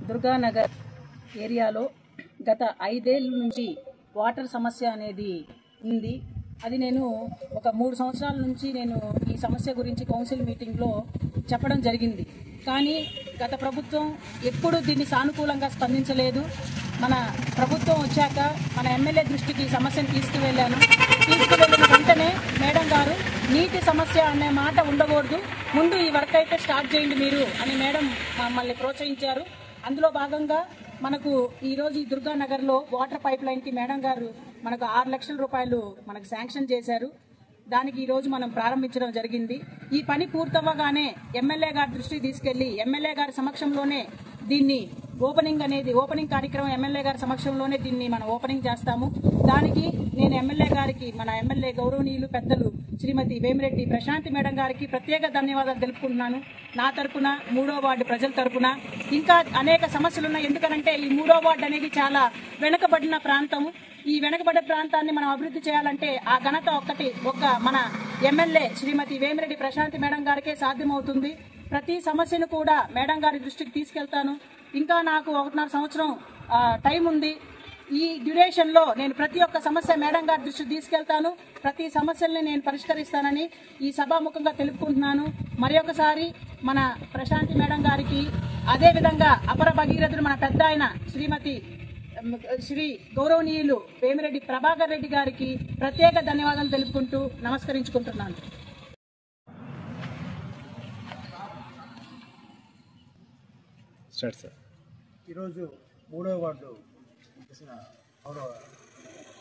దుర్గానగర్ ఏరియాలో గత 5 ఏళ్ల నుంచి వాటర్ సమస్య అనేది ఉంది. అది నేను ఒక 3 సంవత్సరాల నుంచి నేను ఈ సమస్య గురించి కౌన్సిల్ మీటింగ్లో చెప్పడం జరిగింది. కానీ గత ప్రభుత్వం ఎప్పుడూ దీన్ని సానుకూలంగా స్పందించలేదు. మన ప్రభుత్వం వచ్చాక మన ఎమ్మెల్యే దృష్టికి ఈ సమస్యను తీసుకువెళ్ళిన వెంటనే మేడం గారు నీటి సమస్య అనే మాట ఉండకూడదు, ముందు ఈ వర్క్ అయితే స్టార్ట్ చేయండి మీరు అని మేడం మమ్మల్ని ప్రోత్సహించారు. అందులో భాగంగా మనకు ఈరోజు ఈ దుర్గానగర్లో వాటర్ పైప్ లైన్కి మేడం గారు మనకు 6 లక్షల రూపాయలు మనకు శాంక్షన్ చేశారు. దానికి ఈరోజు మనం ప్రారంభించడం జరిగింది. ఈ పని పూర్తవ్వగానే ఎమ్మెల్యే గారి దృష్టికి తీసుకెళ్లి ఎమ్మెల్యే గారి సమక్షంలోనే దీన్ని ఓపెనింగ్ కార్యక్రమం ఎమ్మెల్యే గారి సమక్షంలోనే దీన్ని మనం ఓపెనింగ్ చేస్తాము. దానికి నేను ఎమ్మెల్యే గారికి, మన ఎమ్మెల్యే గౌరవనీయులు పెద్దలు శ్రీమతి వేమిరెడ్డి ప్రశాంతి మేడం గారికి ప్రత్యేక ధన్యవాదాలు తెలుపుకుంటున్నాను. నా తరపున 3వ వార్డు ప్రజల తరపున. ఇంకా అనేక సమస్యలు ఉన్నాయి. ఎందుకంటే ఈ 3వ వార్డు అనేది చాలా వెనుకబడిన ప్రాంతం. ఈ వెనుకబడిన ప్రాంతాన్ని మనం అభివృద్ధి చేయాలంటే ఆ ఘనత ఒక్క మన ఎమ్మెల్యే శ్రీమతి వేమిరెడ్డి ప్రశాంతి మేడం గారికే సాధ్యమవుతుంది. ప్రతి సమస్యను కూడా మేడం గారి దృష్టికి తీసుకెళ్తాను. ఇంకా నాకు 1.5 సంవత్సరం టైం ఉంది. ఈ డ్యూరేషన్లో నేను ప్రతి ఒక్క సమస్య మేడం గారి దృష్టికి తీసుకెళ్తాను. ప్రతి సమస్యల్ని నేను పరిష్కరిస్తానని ఈ సభాముఖంగా తెలుపుకుంటున్నాను. మరి ఒకసారి మన ప్రశాంతి మేడం గారికి, అదేవిధంగా అపర భగీరథుడు మన పెద్ద ఆయన శ్రీ గౌరవనీయులు వేమిరెడ్డి ప్రభాకర్ రెడ్డి గారికి ప్రత్యేక ధన్యవాదాలు తెలుపుకుంటూ నమస్కరించుకుంటున్నాను. ఈరోజు 3వ వార్డు గౌరవ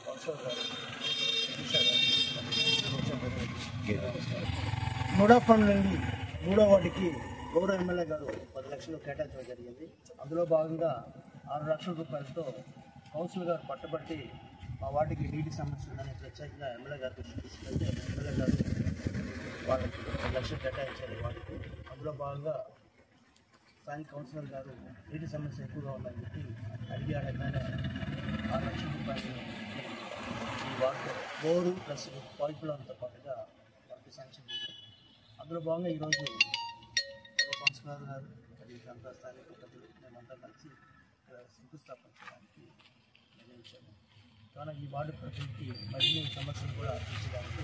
కౌన్సిలర్ గారు నోడా ఫండ్ నుండి 3వ వార్డుకి గౌరవ ఎమ్మెల్యే గారు 10 లక్షలు కేటాయించడం జరిగింది. అందులో భాగంగా 6 లక్షల రూపాయలతో కౌన్సిలర్ గారు పట్టుబట్టి మా వార్డుకి నీటి సమస్య ఉందని ప్రత్యేకంగా ఎమ్మెల్యే గారి దృష్టికి తీసుకెళ్తే ఎమ్మెల్యే గారు వాళ్ళకి 10 లక్షలు కేటాయించారు వార్డుకి. అందులో భాగంగా స్థానిక కౌన్సిలర్ గారు నీటి సమస్య ఎక్కువగా ఉందని చెప్పి అడిగి అడగగానే 6 లక్షల రూపాయలు ఈ వార్డు బోరు ప్లస్ పైపులతో పాటుగా వారికి శాంక్షన్ చేశారు. అందులో భాగంగా ఈరోజు కౌన్సిలర్ గారు అంతా స్థానిక ప్రజలు మేమంతా కలిసి శంకుస్థాపన చేయడానికి నిర్ణయించాము. కానీ ఈ వార్డు ప్రజలకి మరిన్ని సమస్యలు కూడా తీర్చడానికి